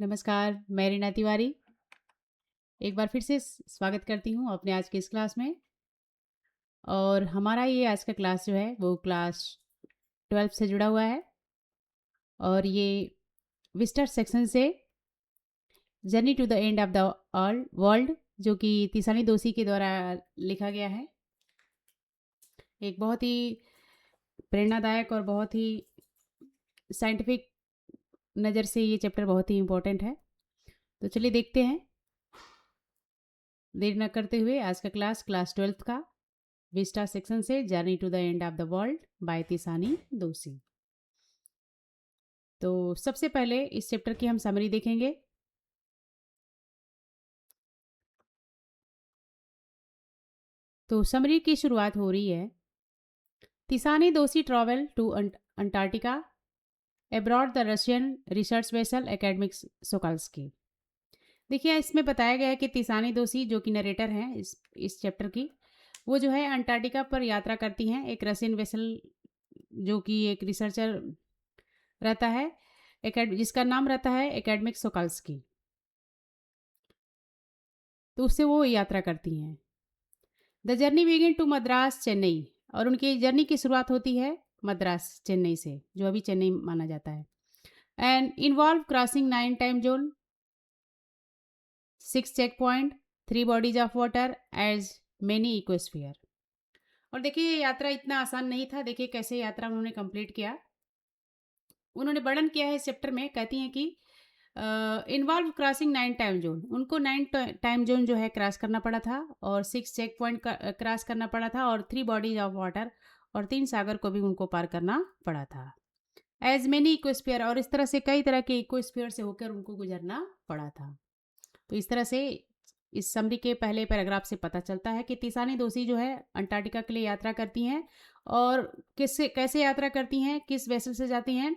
नमस्कार, मैं रीना तिवारी एक बार फिर से स्वागत करती हूँ अपने आज के इस क्लास में। और हमारा ये आज का क्लास जो है वो क्लास 12 से जुड़ा हुआ है। और ये विस्टर सेक्शन से journey to the end of the world जो कि तिसानी दोषी के द्वारा लिखा गया है। एक बहुत ही प्रेरणादायक और बहुत ही साइंटिफिक नज़र से ये चैप्टर बहुत ही इम्पोर्टेंट है। तो चलिए देखते हैं देर न करते हुए आज का क्लास 12 का विस्टा सेक्शन से journey to the end of the world by Tishani Doshi. तो सबसे पहले इस चैप्टर की हम समरी देखेंगे। तो समरी की शुरुआत हो रही है, Tishani Doshi travel to Antarctica abroad the Russian research vessel Akademik Shokalskiy. देखिए इसमें बताया गया है कि तिसानी दोषी जो कि नरेटर हैं इस चैप्टर की, वो जो है अंटार्कटिका पर यात्रा करती हैं एक रशियन वेसल जो कि एक रिसर्चर रहता है जिसका नाम रहता है एकेडमिक सोकाल्स्की। तो उससे वो यात्रा करती हैं। The journey begin to Madras Chennai, और उनकी जर्नी की शुरुआत होती है मद्रास चेन्नई से, जो अभी चेन्नई माना जाता है। And involve crossing 9 time zone, 6 check point, 3 bodies of water as many ecosphere. और देखिए ये यात्रा इतना आसान नहीं था। देखिए कैसे यात्रा उन्होंने कंप्लीट किया। उन्होंने वर्णन किया है इस चैप्टर में, कहती हैं कि इन्वॉल्व क्रॉसिंग 9 टाइम जोन, उनको 9 टाइम जोन जो है क्रॉस करना पड़ा था, और 6 चेक पॉइंट क्रॉस करना पड़ा था, और 3 बॉडीज ऑफ वाटर, और 3 सागर को भी उनको पार करना पड़ा था। एज मेनी इक्वेस्फीयर, और इस तरह से कई तरह के इक्वेस्फीयर से होकर उनको गुजरना पड़ा था। तो इस तरह से इस समरी के पहले पैराग्राफ से पता चलता है कि तिसानी दोषी जो है अंटार्कटिका के लिए यात्रा करती हैं। और किससे कैसे यात्रा करती हैं, किस वेसल से जाती हैं,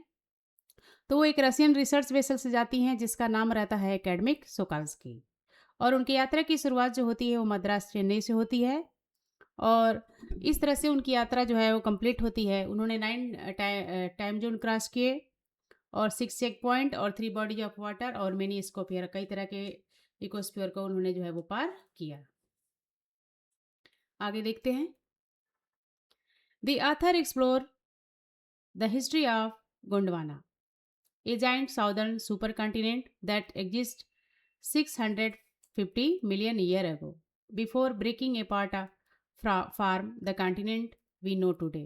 तो वो एक रशियन रिसर्च वेसल से जाती हैं जिसका नाम रहता है एकेडमिक सोकाल्स्की। और उनकी यात्रा की शुरुआत जो होती है वो मद्रास चेन्नई से होती है। और इस तरह से उनकी यात्रा जो है वो कंप्लीट होती है। उन्होंने 9 टाइम जोन क्रॉस किए, और 6 चेक पॉइंट, और 3 बॉडीज ऑफ वाटर, और मेनी स्कोपियर, कई तरह के इकोस्फीयर को उन्होंने जो है वो पार किया। आगे देखते हैं। The author explore the history of Gondwana, a giant southern supercontinent that exists 650 million years ago before breaking apart from the continent we know today।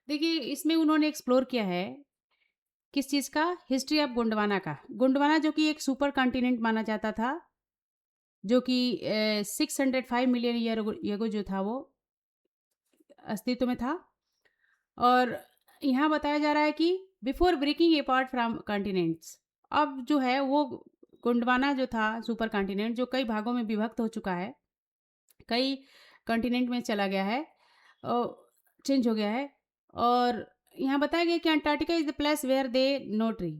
देखिए इसमें उन्होंने एक्सप्लोर किया है किस चीज़ का, हिस्ट्री ऑफ गोंडवाना का। गोंडवाना जो कि एक सुपर कॉन्टिनेंट माना जाता था, जो कि 605 मिलियन ईयर जो था वो अस्तित्व में था। और यहाँ बताया जा रहा है कि before breaking apart from continents, अब जो है वो गोंडवाना जो था सुपर कॉन्टिनेंट जो कई भागों में विभक्त हो चुका है, कई कॉन्टिनेंट में चला गया है, चेंज हो गया है। और यहाँ बताया गया कि Antarctica is the place where they no tree.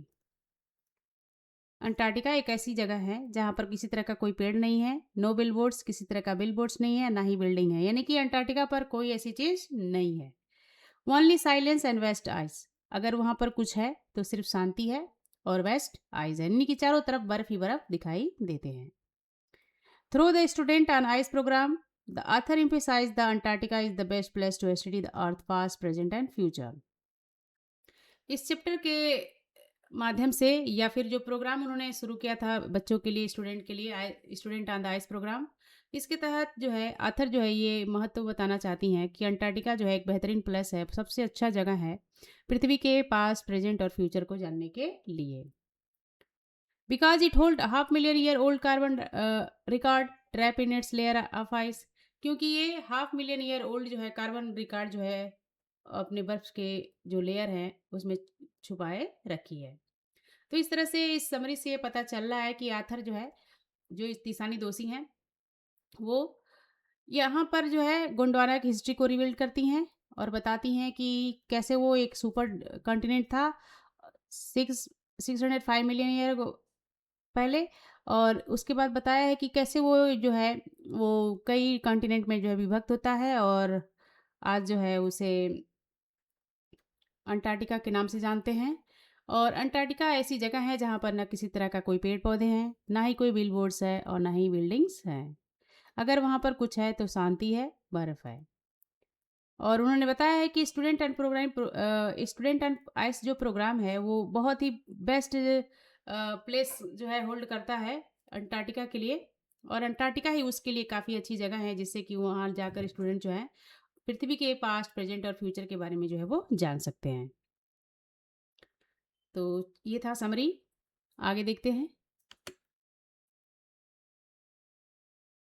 Antarctica एक ऐसी जगह है जहाँ पर किसी तरह का कोई पेड़ नहीं है, नो बिल बोर्ड्स, किसी तरह का बिल बोर्ड्स नहीं है, ना ही बिल्डिंग है, यानी कि अंटार्कटिका पर कोई ऐसी चीज़ नहीं है। Only silence and vast ice, अगर वहाँ पर कुछ है तो सिर्फ शांति है और वेस्ट आइज है, यानी कि चारों तरफ बर्फ ही बर्फ दिखाई देते हैं। Through the student on ice programme, the author emphasise the Antarctica is the best place to study the earth past present and future. इस चैप्टर के माध्यम से, या फिर जो प्रोग्राम उन्होंने शुरू किया था बच्चों के लिए, स्टूडेंट के लिए, student on the ice programme, इसके तहत जो है आथर जो है ये महत्व बताना चाहती हैं कि अंटार्कटिका जो है एक बेहतरीन प्लेस है, सबसे अच्छा जगह है पृथ्वी के पास प्रेजेंट और फ्यूचर को जानने के लिए। Because it hold 500,000 year old carbon record trap in its layer of ice, क्योंकि ये 500,000 ईयर ओल्ड जो है कार्बन रिकॉर्ड जो है अपने बर्फ के जो लेयर हैं उसमें छुपाए रखी है। तो इस तरह से इस समरी से ये पता चल रहा है कि आथर जो है, जो इस तिसानी दोषी हैं, वो यहाँ पर जो है गोंडवाना की हिस्ट्री को रिवील करती हैं और बताती हैं कि कैसे वो एक सुपर कॉन्टिनेंट था 605 मिलियन ईयर पहले। और उसके बाद बताया है कि कैसे वो जो है वो कई कॉन्टिनेंट में जो है विभक्त होता है, और आज जो है उसे अंटार्कटिका के नाम से जानते हैं। और अंटार्कटिका ऐसी जगह है जहाँ पर ना किसी तरह का कोई पेड़ पौधे हैं, ना ही कोई बिलबोर्ड्स है और ना ही बिल्डिंग्स हैं। अगर वहाँ पर कुछ है तो शांति है, बर्फ है। और उन्होंने बताया है कि स्टूडेंट एंड आइस जो प्रोग्राम है वो बहुत ही बेस्ट प्लेस जो है होल्ड करता है अंटार्कटिका के लिए। और अंटार्कटिका ही उसके लिए काफ़ी अच्छी जगह है जिससे कि वहाँ जाकर स्टूडेंट जो है पृथ्वी के पास्ट, प्रेजेंट और फ्यूचर के बारे में जो है वो जान सकते हैं। तो ये था समरी। आगे देखते हैं।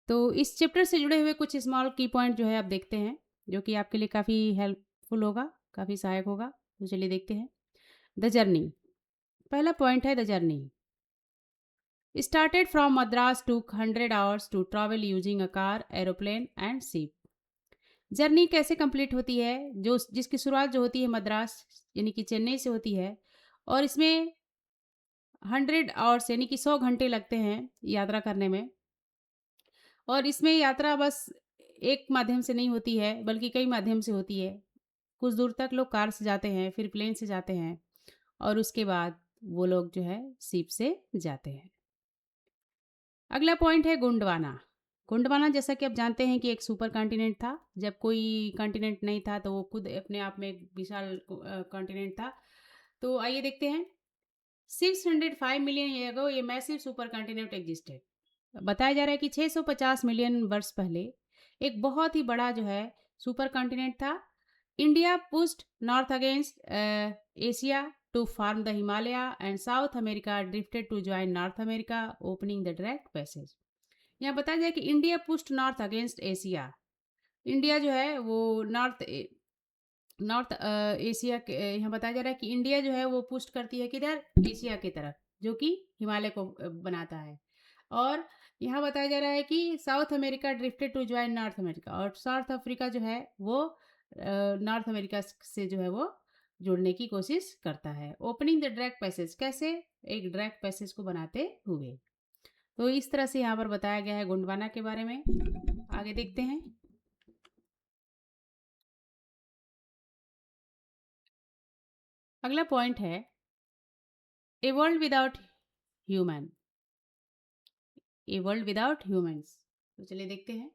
तो इस चैप्टर से जुड़े हुए कुछ स्मॉल की पॉइंट जो है आप देखते हैं, जो कि आपके लिए काफ़ी हेल्पफुल होगा, काफ़ी सहायक होगा। तो चलिए देखते हैं। The journey. पहला पॉइंट है the journey. Started from Madras took 100 hours to travel using a car, aeroplane and ship. Journey कैसे कंप्लीट होती है, जो जिसकी शुरुआत जो होती है मद्रास यानी कि चेन्नई से होती है, और इसमें 100 आवर्स यानी कि 100 घंटे लगते हैं यात्रा करने में। और इसमें यात्रा बस एक माध्यम से नहीं होती है बल्कि कई माध्यम से होती है। कुछ दूर तक लोग कार से जाते हैं, फिर प्लेन से जाते हैं, और उसके बाद वो लोग जो है शिप से जाते हैं। अगला पॉइंट है गोंडवाना। गोंडवाना जैसा कि आप जानते हैं कि एक सुपर कॉन्टिनेंट था। जब कोई कॉन्टिनेंट नहीं था तो वो खुद अपने आप में एक विशाल कॉन्टिनेंट था। तो आइए देखते हैं। 605 मिलियन ईयर अगो ये मैसिव सुपर कॉन्टिनेंट एग्जिस्टेड। बताया जा रहा है कि 650 मिलियन वर्ष पहले एक बहुत ही बड़ा जो है सुपर कॉन्टिनेंट था। India pushed north against Asia to form the Himalaya and South America drifted to join North America, opening the direct passage. यहाँ बताया जाए कि India pushed north against Asia. India जो है वो नॉर्थ एशिया के यहाँ बताया जा रहा है कि इंडिया जो है वो पुस्ट करती है किधर, एशिया की तरफ, जो कि हिमालय को बनाता है। और यहाँ बताया जा रहा है कि South America drifted to join North America, और साउथ अफ्रीका जो है वो नॉर्थ अमेरिका से जो है वो जुड़ने की कोशिश करता है। ओपनिंग द डायरेक्ट पैसेज, कैसे, एक डायरेक्ट पैसेज को बनाते हुए। तो इस तरह से यहाँ पर बताया गया है गोंडवाना के बारे में। आगे देखते हैं। अगला पॉइंट है a world without human. A world without humans. तो चलिए देखते हैं।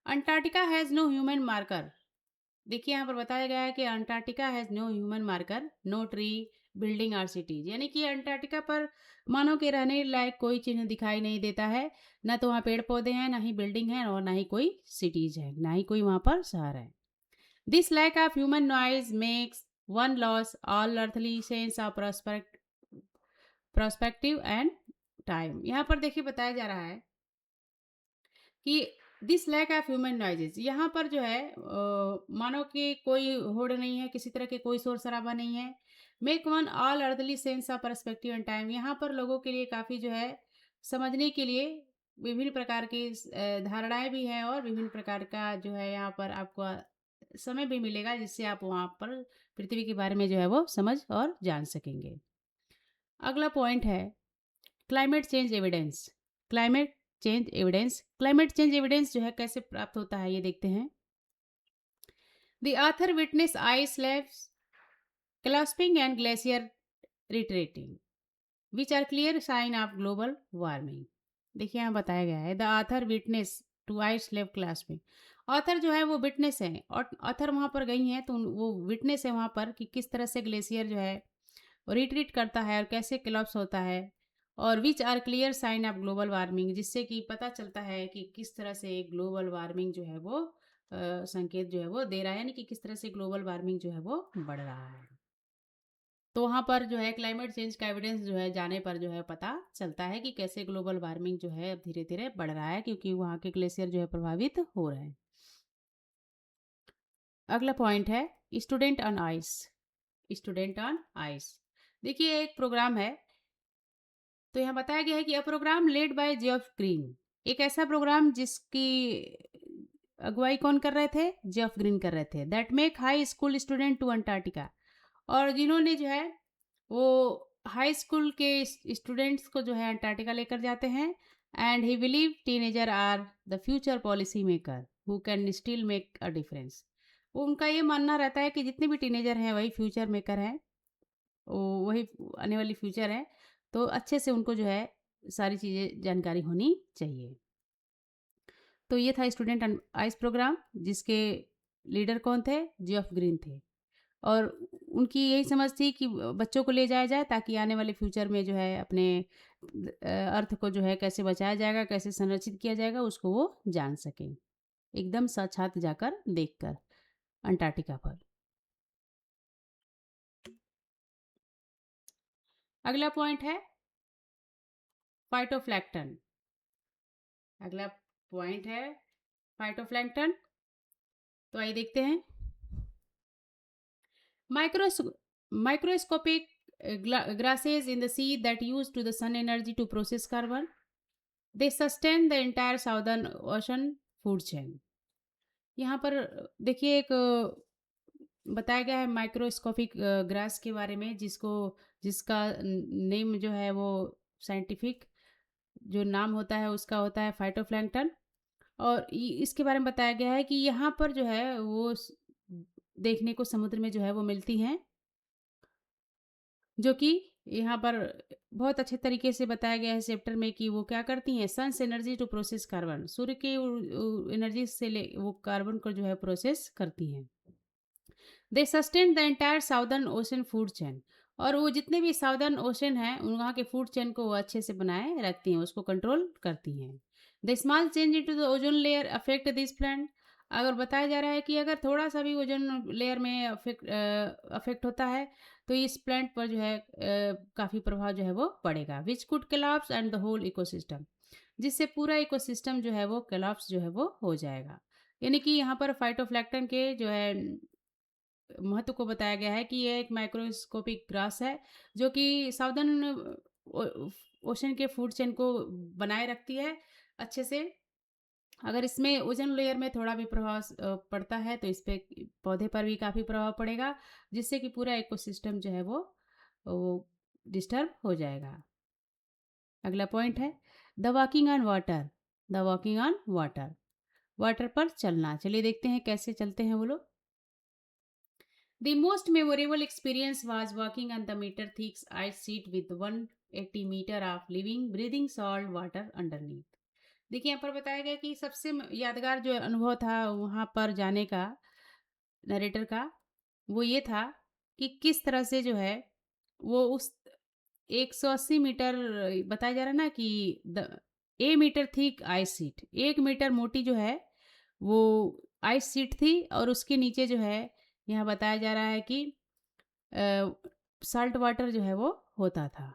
Antarctica has no human marker. देखिए यहाँ पर बताया गया है कि Antarctica has no human marker, no tree, building or cities. यानी कि अंटार्कटिका पर मानव के रहने लायक कोई चिन्ह दिखाई नहीं देता है। ना तो वहाँ पेड़ पौधे हैं, ना ही बिल्डिंग है, और ना ही कोई सिटीज है, ना ही कोई वहाँ पर शहर है। This lack of human noise makes one loss all earthly sense of prospective and time. यहाँ पर देखिए बताया जा रहा है कि this lack of human noises, यहाँ पर जो है मानो कि कोई होड़ नहीं है, किसी तरह के कोई शोर शराबा नहीं है। Make one all earthly sense of perspective and time, यहाँ पर लोगों के लिए काफ़ी जो है समझने के लिए विभिन्न प्रकार की धारणाएं भी हैं, और विभिन्न प्रकार का जो है यहाँ पर आपको समय भी मिलेगा जिससे आप वहाँ पर पृथ्वी के बारे में जो है वो समझ और जान सकेंगे। अगला पॉइंट है climate change evidence. Climate change evidence, climate change evidence जो है कैसे प्राप्त होता है ये देखते हैं। The author witness ice slabs clasping and glacier retreating which are clear sign of global warming. देखिए यहाँ बताया गया है the author witness to ice slab clasping. Author जो है वो विटनेस है, और ऑथर वहाँ पर गई हैं तो वो विटनेस है वहाँ पर कि किस तरह से ग्लेशियर जो है रिट्रीट करता है और कैसे क्लप्स होता है, और which are clear sign of global warming, जिससे कि पता चलता है कि किस तरह से ग्लोबल वार्मिंग जो है वो संकेत जो है वो दे रहा है, यानी कि किस तरह से ग्लोबल वार्मिंग जो है वो बढ़ रहा है। तो वहाँ पर जो है क्लाइमेट चेंज का एविडेंस जो है जाने पर जो है पता चलता है कि कैसे ग्लोबल वार्मिंग जो है अब धीरे धीरे बढ़ रहा है, क्योंकि वहाँ के ग्लेशियर जो है प्रभावित हो रहे हैं। अगला पॉइंट है student on ice. Student on ice, देखिए एक प्रोग्राम है। तो यहाँ बताया गया है कि a programme led by Jeff Green, एक ऐसा प्रोग्राम जिसकी अगुवाई कौन कर रहे थे, जेफ ग्रीन कर रहे थे। That make high school student to Antarctica, और जिन्होंने जो है वो हाई स्कूल के स्टूडेंट्स को जो है अंटार्कटिका लेकर जाते हैं। And he believe teenager are the future policy maker who can still make a difference. उनका ये मानना रहता है कि जितने भी टीनेजर हैं वही फ्यूचर मेकर हैं, वही आने वाली फ्यूचर है, तो अच्छे से उनको जो है सारी चीज़ें जानकारी होनी चाहिए। तो ये था स्टूडेंट आइस प्रोग्राम, जिसके लीडर कौन थे? जियोफ ग्रीन थे। और उनकी यही समझ थी कि बच्चों को ले जाया जाए ताकि आने वाले फ्यूचर में जो है अपने अर्थ को जो है कैसे बचाया जाएगा, कैसे संरक्षित किया जाएगा, उसको वो जान सकें, एकदम साक्षात जाकर देखकर अंटार्कटिका पर। अगला पॉइंट है फाइटोप्लैंक्टन। अगला पॉइंट है फाइटोप्लैंक्टन। तो आइए देखते हैं। माइक्रोस Microscopic grasses in the sea that use to the sun energy to process carbon. They sustain the entire southern ocean food chain. यहाँ पर देखिए एक बताया गया है माइक्रोस्कोपिक ग्रास के बारे में, जिसका नेम जो है वो साइंटिफिक जो नाम होता है उसका होता है फाइटोप्लैंक्टन। और इसके बारे में बताया गया है कि यहाँ पर जो है वो देखने को समुद्र में जो है वो मिलती हैं, जो कि यहाँ पर बहुत अच्छे तरीके से बताया गया है चैप्टर में कि वो क्या करती हैं। Sun's energy to process carbon, सूर्य के एनर्जी से ले वो कार्बन को जो है प्रोसेस करती हैं। They sustain the entire southern ocean food chain, और वो जितने भी साउदर्न ओशन हैं वहाँ के फूड चेन को वो अच्छे से बनाए रखती हैं, उसको कंट्रोल करती हैं। The small change in to the ozone layer affect this plant. अगर बताया जा रहा है कि अगर थोड़ा सा भी ओजोन लेयर में अफेक्ट होता है तो इस प्लांट पर जो है काफ़ी प्रभाव जो है वो पड़ेगा। Which could collapse and the whole ecosystem, जिससे पूरा इकोसिस्टम जो है वो कोलैप्स जो है वो हो जाएगा। यानी कि यहाँ पर फाइटोप्लैंक्टन के जो है महत्व को बताया गया है कि ये एक माइक्रोस्कोपिक ग्रास है जो कि साउदर्न ओशन के फूड चेन को बनाए रखती है अच्छे से। अगर इसमें ओजोन लेयर में थोड़ा भी प्रभाव पड़ता है तो इस पे पौधे पर भी काफ़ी प्रभाव पड़ेगा, जिससे कि पूरा इकोसिस्टम जो है वो डिस्टर्ब हो जाएगा। अगला पॉइंट है the walking on water. The walking on water, water पर चलना। चलिए देखते हैं कैसे चलते हैं वो लोग। The most memorable experience was walking on the meter thick ice sheet with 180 meter of living breathing salt water underneath. देखिए यहाँ पर बताया गया कि सबसे यादगार जो अनुभव था वहाँ पर जाने का नरेटर का, वो ये था कि किस तरह से जो है वो उस 180 मीटर बताया जा रहा है ना कि the a metre thick ice sheet, 1 metre मोटी जो है वो आइस शीट थी, और उसके नीचे जो है यहाँ बताया जा रहा है कि साल्ट वाटर जो है वो होता था।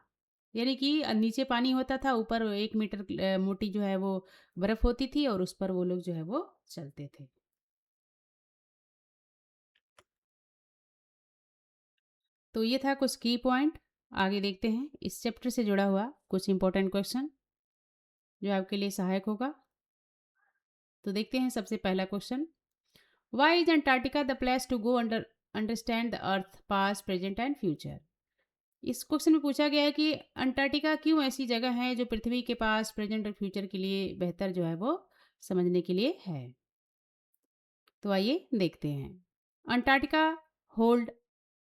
यानी कि नीचे पानी होता था, ऊपर 1 मीटर मोटी जो है वो बर्फ़ होती थी, और उस पर वो लोग जो है वो चलते थे। तो ये था कुछ की पॉइंट। आगे देखते हैं इस चैप्टर से जुड़ा हुआ कुछ इंपॉर्टेंट क्वेश्चन जो आपके लिए सहायक होगा। तो देखते हैं सबसे पहला question, why is Antarctica the place to go understand the earth past present and future. इस क्वेश्चन में पूछा गया है कि अंटार्कटिका क्यों ऐसी जगह है जो पृथ्वी के पास प्रेजेंट और फ्यूचर के लिए बेहतर जो है वो समझने के लिए है। तो आइए देखते हैं। Antarctica hold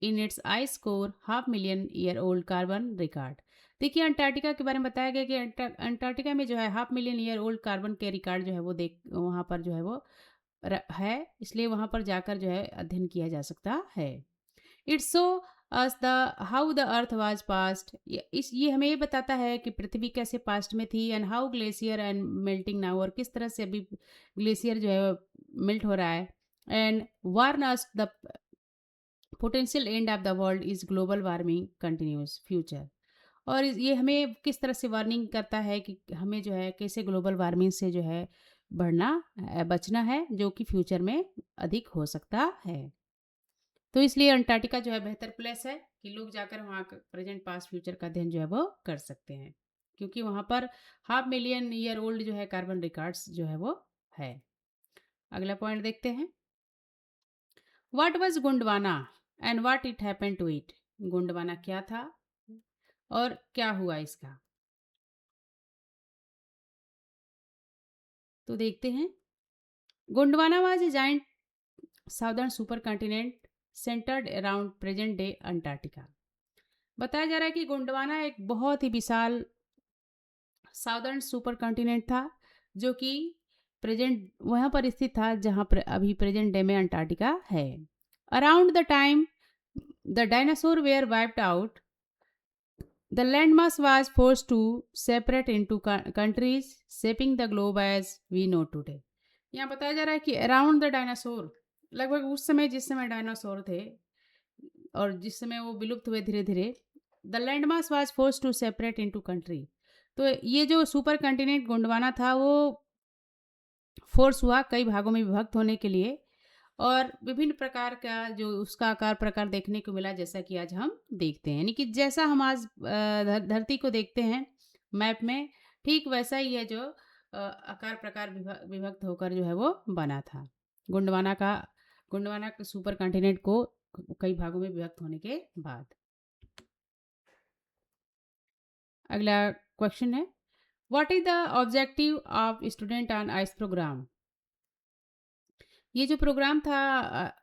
in its ice core 500,000 year old carbon record. देखिए अंटार्कटिका के बारे में बताया गया कि अंटार्कटिका में जो है 500,000 ईयर ओल्ड कार्बन के रिकॉर्ड जो है वो देख वहाँ पर जो है वो है, इसलिए वहाँ पर जाकर जो है अध्ययन किया जा सकता है। It's so us the how the earth was past, ये हमें ये बताता है कि पृथ्वी कैसे पास्ट में थी, and how glacier and melting now, और किस तरह से अभी ग्लेशियर जो है मेल्ट हो रहा है। And warn us the potential end of the world is global warming continues future, और ये हमें किस तरह से वार्निंग करता है कि हमें जो है कैसे ग्लोबल वार्मिंग से जो है बचना है, जो कि फ्यूचर में अधिक हो सकता है। तो इसलिए अंटार्कटिका जो है बेहतर प्लेस है कि लोग जाकर वहाँ प्रेजेंट पास्ट फ्यूचर का अध्ययन जो है वो कर सकते हैं, क्योंकि वहाँ पर 500,000 ईयर ओल्ड जो है कार्बन रिकॉर्ड्स जो है वो है। अगला पॉइंट देखते हैं। What was Gondwana and what it happened to it. Gondwana क्या था और क्या हुआ इसका। तो देखते हैं। Gondwana was a giant southern super continent centered around present day Antarctica. बताया जा रहा है कि गोंडवाना एक बहुत ही विशाल साउदर्न सुपर कॉन्टिनेंट था, जो कि प्रेजेंट वहाँ पर स्थित था जहाँ पर अभी प्रेजेंट डे में अंटार्कटिका है। Around the time the dinosaur were wiped out, the landmass was forced to separate into countries, shaping the globe as we know today. यहाँ बताया जा रहा है कि अराउंड द डायनासोर, लगभग उस समय जिस समय डायनासोर थे और जिस समय वो विलुप्त हुए धीरे धीरे, the land mass was force to separate into country. तो ये जो सुपर कंटिनेंट गोंडवाना था वो फोर्स हुआ कई भागों में विभक्त होने के लिए, और विभिन्न प्रकार का जो उसका आकार प्रकार देखने को मिला, जैसा कि आज हम देखते हैं। यानी कि जैसा हम आज धरती को देखते हैं मैप में, ठीक वैसा ही है जो आकार प्रकार विभक्त होकर जो है वो बना था। गोंडवाना का गोंडवाना के सुपर कॉन्टिनेंट को कई भागों में विभक्त होने के बाद। अगला क्वेश्चन है, what is the objective of student on ice programme. ये जो प्रोग्राम था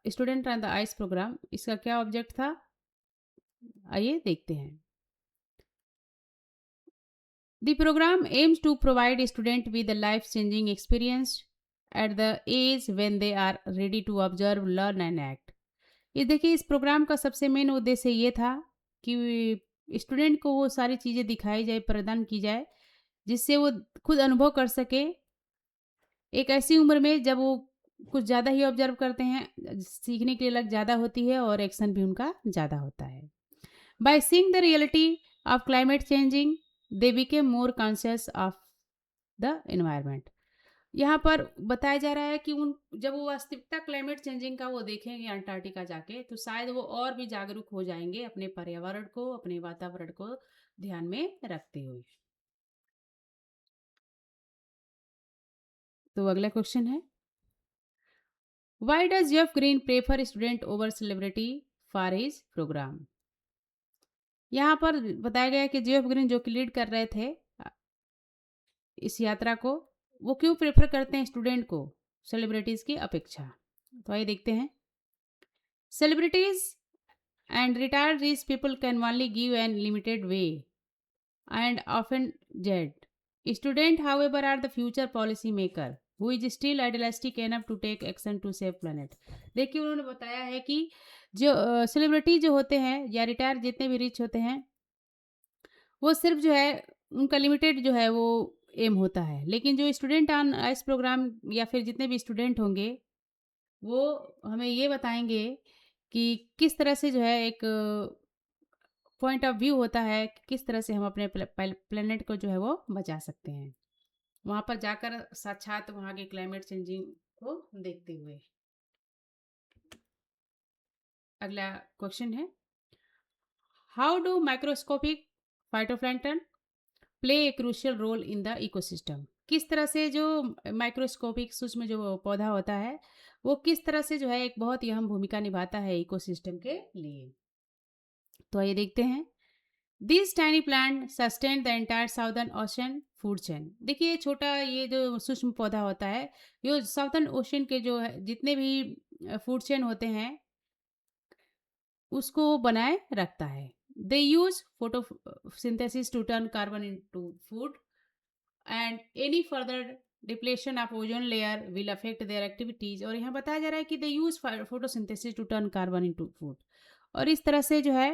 student on the ice programme, इसका क्या ऑब्जेक्ट था, आइए देखते हैं। The programme aims to provide student with a life changing experience at the age when they are ready to observe learn and act. ये देखिए, इस प्रोग्राम का सबसे मेन उद्देश्य ये था कि स्टूडेंट को वो सारी चीज़ें दिखाई जाए, प्रदान की जाए, जिससे वो खुद अनुभव कर सके एक ऐसी उम्र में जब वो कुछ ज़्यादा ही ऑब्जर्व करते हैं, सीखने की लग ज़्यादा होती है और एक्शन भी उनका ज़्यादा होता है। By seeing the reality of climate changing they became more conscious of the environment. यहाँ पर बताया जा रहा है कि उन जब वो वास्तविकता क्लाइमेट चेंजिंग का वो देखेंगे अंटार्कटिका जाके, तो शायद वो और भी जागरूक हो जाएंगे अपने पर्यावरण को, अपने वातावरण को ध्यान में रखते हुए। तो अगला क्वेश्चन है, why does Geoff Green prefer student over celebrity for his programme. यहाँ पर बताया गया है कि जेफ ग्रीन जो कि लीड कर रहे थे इस यात्रा को, वो क्यों प्रेफर करते हैं स्टूडेंट को सेलिब्रिटीज की अपेक्षा। तो आइए देखते हैं। Celebrities and retired rich people can only give an limited way and often jet. Student, however, are the future policy maker who is still idealistic enough to take action to save planet. देखिए, उन्होंने बताया है कि जो celebrity जो होते हैं या रिटायर जितने भी रिच होते हैं, वो सिर्फ जो है उनका लिमिटेड जो है वो एम होता है, लेकिन जो स्टूडेंट ऑन आइस प्रोग्राम या फिर जितने भी स्टूडेंट होंगे, वो हमें ये बताएंगे कि किस तरह से जो है एक पॉइंट ऑफ व्यू होता है कि किस तरह से हम अपने प्लेनेट को जो है वो बचा सकते हैं, वहाँ पर जाकर साक्षात वहाँ के क्लाइमेट चेंजिंग को देखते हुए। अगला क्वेश्चन है, how do microscopic phytoplankton play a crucial role in the ecosystem. किस तरह से जो माइक्रोस्कोपिक सूक्ष्म जो पौधा होता है, वो किस तरह से जो है एक बहुत ही अहम भूमिका निभाता है इकोसिस्टम के लिए। तो आइए देखते हैं। This tiny plant sustain the entire southern ocean food chain. देखिए, ये छोटा ये जो सूक्ष्म पौधा होता है, ये साउदर्न ओशन के जो है जितने भी फूड चेन होते हैं उसको बनाए रखता है। They use photosynthesis to turn carbon into food and any further depletion of ozone layer will affect their activities. और यहाँ बताया जा रहा है कि they use photosynthesis to turn carbon into food, और इस तरह से जो है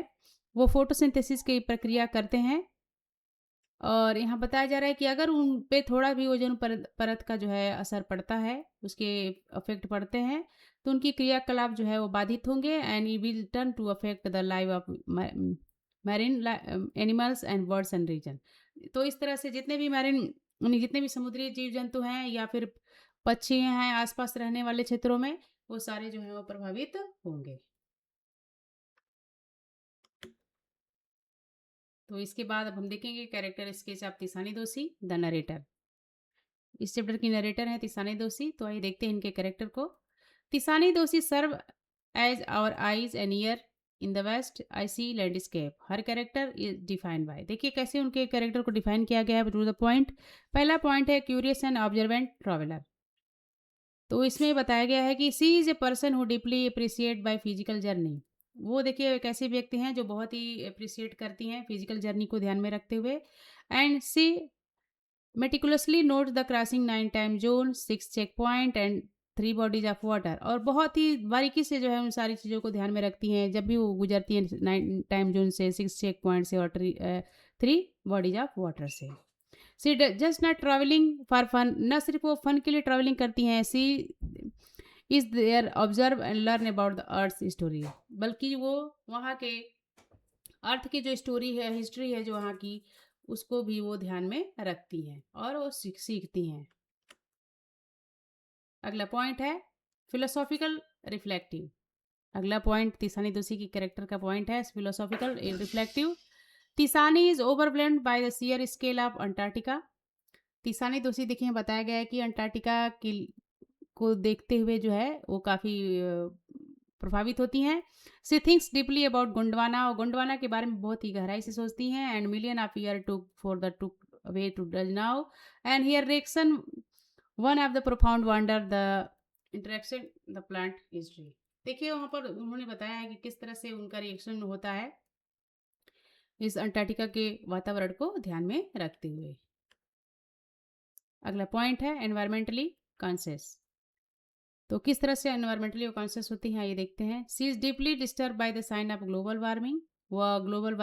वो फोटोसिंथेसिस की प्रक्रिया करते हैं। और यहाँ बताया जा रहा है कि अगर उन पे थोड़ा भी ओजोन परत का जो है असर पड़ता है, उसके अफेक्ट पड़ते हैं, तो उनकी क्रियाकलाप जो है वो बाधित होंगे and he will turn to affect the life of marine animals and birds and region. तो इस तरह से जितने भी मैरिन जितने भी समुद्री जीव जंतु हैं या फिर पक्षी हैं आसपास रहने वाले क्षेत्रों में, वो सारे जो हैं वो प्रभावित होंगे। तो इसके बाद अब हम देखेंगे कैरेक्टर स्केच ऑफ तिसानी दोषी द नरेटर। इस चैप्टर की नरेटर है तिसानी दोषी। तो आइए देखते हैं इनके कैरेक्टर को। Tishani Doshi serve as our eyes and ear in the vast icy landscape. हर कैरेक्टर इज डिफाइंड बाय। देखिए कैसे उनके कैरेक्टर को डिफाइन किया गया है टू द पॉइंट। पहला पॉइंट है क्यूरियस एंड ऑब्जर्वेंट ट्रैवलर। तो इसमें बताया गया है कि she is a person who deeply appreciate by physical journey. वो देखिए एक ऐसे व्यक्ति हैं जो बहुत ही अप्रिशिएट करती हैं फिजिकल जर्नी को ध्यान में रखते हुए। And she meticulously note the crossing 9 time zone, 6 check point and 3 bodies of water, और बहुत ही बारीकी से जो है उन सारी चीज़ों को ध्यान में रखती हैं जब भी वो गुजरती हैं 9 टाइम जोन से, 6 चेक पॉइंट से और 3 बॉडीज ऑफ वाटर से। She just not travelling for fun, न सिर्फ वो फन के लिए ट्रैवलिंग करती हैं, she is there observe and learn about the earth story, बल्कि वो वहाँ के अर्थ की जो स्टोरी है, हिस्ट्री है जो वहाँ की, उसको भी वो ध्यान में रखती हैं और वो सीखती हैं। अगला पॉइंट है फिलोसॉफिकल रिफ्लेक्टिव। अगला पॉइंट तिसानी दोषी की कैरेक्टर का पॉइंट है philosophical reflective. Tishani is overwhelmed by the sheer scale of Antarctica. Tishani Doshi देखिए बताया गया है कि अंटार्कटिका की को देखते हुए जो है वो काफ़ी प्रभावित होती हैं। सी थिंक्स डीपली अबाउट गोंडवाना, और गोंडवाना के बारे में बहुत ही गहराई से सोचती हैं। And million of year to for the two way to does now and here reaction one of the profound wonder the interaction the plant history. देखिए वहाँ पर उन्होंने बताया है कि किस तरह से उनका रिएक्शन होता है इस अंटार्कटिका के वातावरण को ध्यान में रखते हुए। अगला पॉइंट है एनवायरमेंटली कॉन्शियस। तो किस तरह से एनवायरमेंटली कॉन्शियस होती हैं ये देखते हैं। She is deeply disturb by the sign of global warming. वह ग्लोबल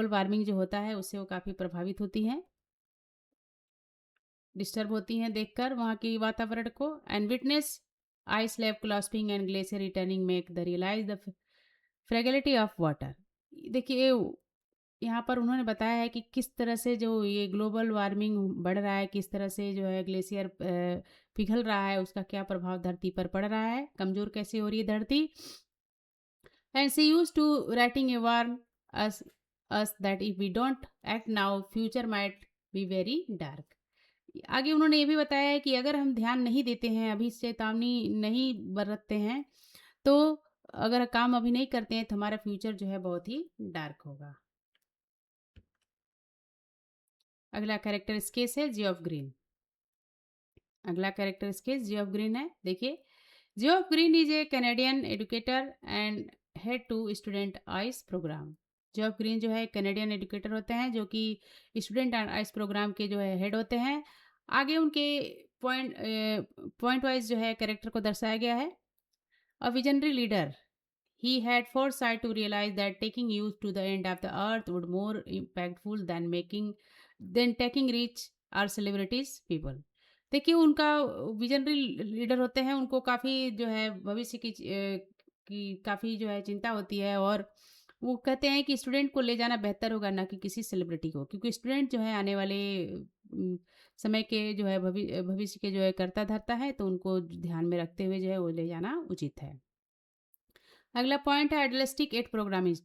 वार्मिंग जो होता है उससे वो काफ़ी प्रभावित होती हैं, डिस्टर्ब होती हैं देखकर वहाँ की वातावरण को। And witness ice slab clasping and glacier returning make the realise the fragility of water. देखिए यहाँ पर उन्होंने बताया है कि किस तरह से जो ये ग्लोबल वार्मिंग बढ़ रहा है, किस तरह से जो है ग्लेशियर पिघल रहा है, उसका क्या प्रभाव धरती पर पड़ रहा है, कमज़ोर कैसे हो रही है धरती। And she use to writing a warn us us that if we don't act now future might be very dark. आगे उन्होंने ये भी बताया है कि अगर हम ध्यान नहीं देते हैं, अभी चेतावनी नहीं बरतते हैं, तो अगर काम अभी नहीं करते हैं तो हमारा फ्यूचर जो है बहुत ही डार्क होगा। अगला कैरेक्टर स्केच है जियोफ ग्रीन। अगला कैरेक्टर स्केच जियोफ ग्रीन है। देखिए Geoff Green is a Canadian educator and head to student ice programme. Geoff Green जो है कैनेडियन एडुकेटर होते हैं जो कि स्टूडेंट एंड आइस प्रोग्राम के जो है हेड होते हैं। आगे उनके पॉइंट वाइज जो है कैरेक्टर को दर्शाया गया है। A visionary leader, he had foresight to realize that taking youth to the end of the earth would more impactful than taking rich or celebrities people। देखिए उनका विजनरी लीडर होते हैं, उनको काफ़ी जो है भविष्य की काफ़ी जो है चिंता होती है, और वो कहते हैं कि स्टूडेंट को ले जाना बेहतर होगा ना कि किसी सेलिब्रिटी को, क्योंकि स्टूडेंट जो है आने वाले समय के जो है भविष्य के जो है कर्ता धर्ता है, तो उनको ध्यान में रखते हुए जो है वो ले जाना उचित है। अगला पॉइंट है आइडियलिस्टिक एट प्रोग्रामिस्ट।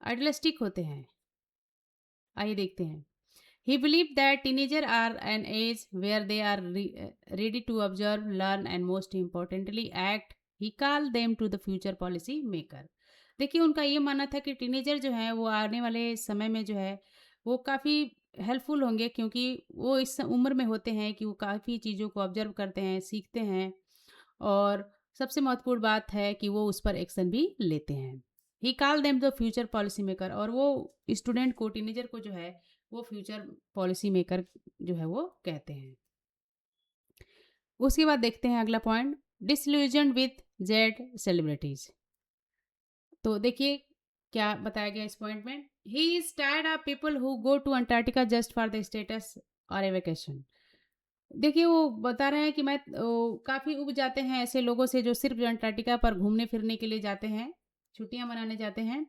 आइडियलिस्टिक होते हैं, आइए देखते हैं। He believe that teenager are an age where they are ready to observe learn and most importantly act. He call them to the future policy maker. देखिए उनका ये मानना था कि टीनेजर जो है वो आने वाले समय में जो है वो काफ़ी हेल्पफुल होंगे, क्योंकि वो इस उम्र में होते हैं कि वो काफ़ी चीज़ों को ऑब्जर्व करते हैं, सीखते हैं, और सबसे महत्वपूर्ण बात है कि वो उस पर एक्शन भी लेते हैं। He call them the future policy maker, और वो स्टूडेंट को, टीनेजर को जो है वो फ्यूचर पॉलिसी मेकर जो है वो कहते हैं। उसके बाद देखते हैं अगला point disillusion with jet celebrities. तो देखिए क्या बताया गया इस पॉइंट में। He is tired of people who go to Antarctica just for the status और ए वेकेशन। देखिए वो बता रहे हैं कि मैं काफ़ी उब जाते हैं ऐसे लोगों से जो सिर्फ अंटार्कटिका पर घूमने फिरने के लिए जाते हैं, छुट्टियां मनाने जाते हैं।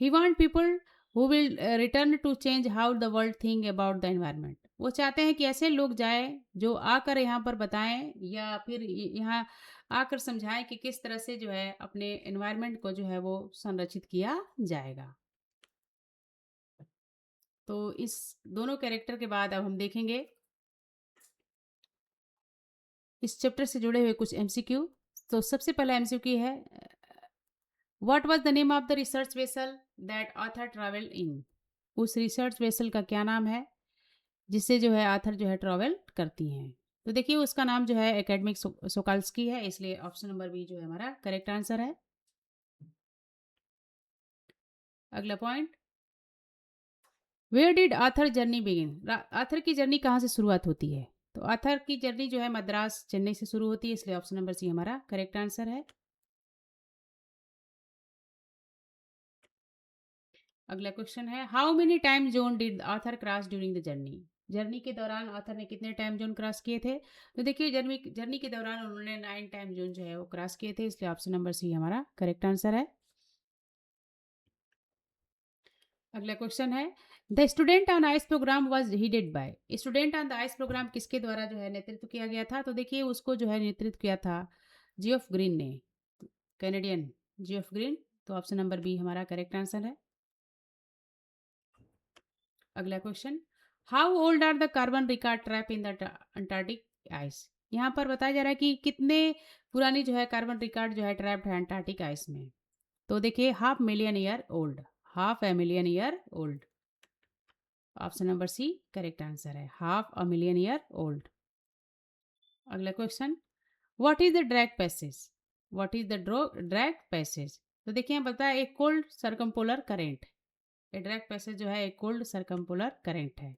He want people who will return to change how the world think about the environment. वो चाहते हैं कि ऐसे लोग जाएं जो आकर यहाँ पर बताएं या फिर यहाँ आकर समझाएं कि किस तरह से जो है अपने एनवायरनमेंट को जो है वो संरक्षित किया जाएगा। तो इस दोनों कैरेक्टर के बाद अब हम देखेंगे इस चैप्टर से जुड़े हुए कुछ एमसीक्यू। तो सबसे पहला एमसीक्यू है what was the name of the research vessel that author travel in. उस रिसर्च वेसल का क्या नाम है जिससे जो है ऑथर जो है ट्रैवल करती हैं। तो देखिए उसका नाम जो है एकेडमिक सोकाल्स्की है, इसलिए ऑप्शन नंबर बी जो है हमारा करेक्ट आंसर है। अगला point, where did author journey begin? Author की जर्नी कहाँ से शुरुआत होती है? तो आर्थर की जर्नी जो है मद्रास चेन्नई से शुरू होती है, इसलिए ऑप्शन नंबर सी हमारा करेक्ट आंसर है। अगला क्वेश्चन है, how many time zone did Arthur cross during the journey? Journey के दौरान आर्थर ने कितने टाइम जोन क्रॉस किए थे? तो देखिए जर्नी जर्नी के दौरान उन्होंने 9 टाइम जोन जो है वो क्रॉस किए थे, इसलिए ऑप्शन नंबर सी हमारा करेक्ट आंसर है। अगला क्वेश्चन है, the student on ice programme was headed by? Student on the ice programme किसके द्वारा जो है नेतृत्व किया गया था? तो देखिए उसको जो है नेतृत्व किया था जियोफ ग्रीन ने, कैनेडियन जियोफ ग्रीन। तो ऑप्शन नंबर बी हमारा करेक्ट आंसर है। अगला question, how old are the carbon record trap in the Antarctic ice? यहाँ पर बताया जा रहा है कि कितने पुरानी जो है कार्बन रिकॉर्ड जो है ट्रैप्ड है अंटार्कटिक आइस में। तो देखिए half million year old, half a million year old. Option number C correct answer है, half a million year old. अगला question, what is the Drake passage? What is the Drake passage? तो देखिए यहाँ बताया एक cold circumpolar current, a Drake passage जो है एक कोल्ड सरकमपोलर करेंट है।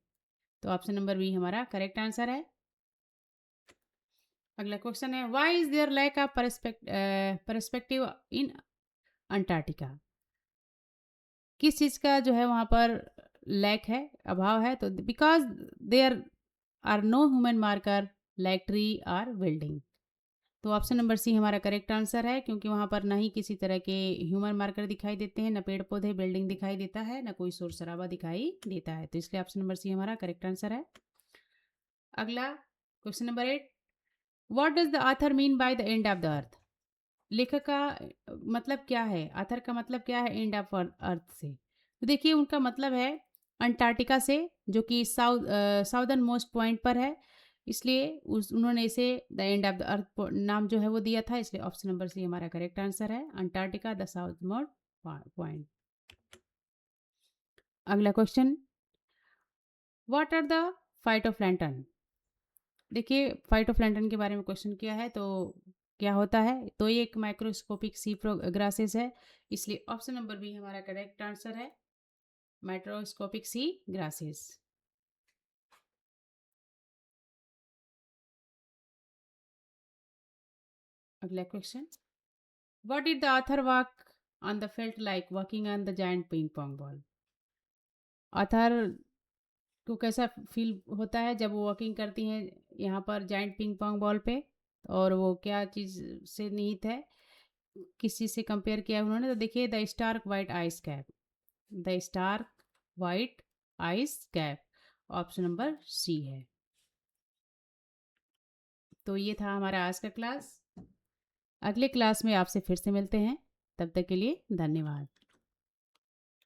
तो ऑप्शन नंबर बी हमारा करेक्ट आंसर है। अगला क्वेश्चन है, why is there lack of perspective in Antarctica? किस चीज़ का जो है वहाँ पर लैक है, अभाव है? तो because there are no human marker like tree और बिल्डिंग। तो ऑप्शन नंबर सी हमारा करेक्ट आंसर है, क्योंकि वहाँ पर ना ही किसी तरह के ह्यूमन मार्कर दिखाई देते हैं, ना पेड़ पौधे बिल्डिंग दिखाई देता है, ना कोई शोर शराबा दिखाई देता है। तो इसलिए ऑप्शन नंबर सी हमारा करेक्ट आंसर है। अगला question number 8, what does the author mean by the end of the earth? लेखक का मतलब क्या है, आथर का मतलब क्या है एंड ऑफ अर्थ से? तो देखिए उनका मतलब है अंटार्कटिका से, जो कि साउदर्न मोस्ट पॉइंट पर है, इसलिए उस उन्होंने इसे द एंड ऑफ द अर्थ नाम जो है वो दिया था, इसलिए ऑप्शन नंबर सी हमारा करेक्ट आंसर है, Antarctica the south most point. अगला question, what are the phytoplankton? देखिए फाइटोप्लैंटन के बारे में क्वेश्चन किया है, तो क्या होता है? तो ये एक माइक्रोस्कोपिक सी ग्रासेस है, इसलिए ऑप्शन नंबर बी हमारा करेक्ट आंसर है, माइक्रोस्कोपिक सी ग्रासेस। अगला question, what did the author walk on the felt like walking on the giant ping pong ball? Author को कैसा फील होता है जब वो वॉकिंग करती हैं यहाँ पर जायंट पिंग पोंग बॉल पे, और वो क्या चीज़ से निहित है, किस चीज़ से कंपेयर किया उन्होंने? तो देखिए the stark white ice cap, the stark white ice cap, option number C है। तो ये था हमारा आज का क्लास। अगले क्लास में आपसे फिर से मिलते हैं, तब तक के लिए धन्यवाद।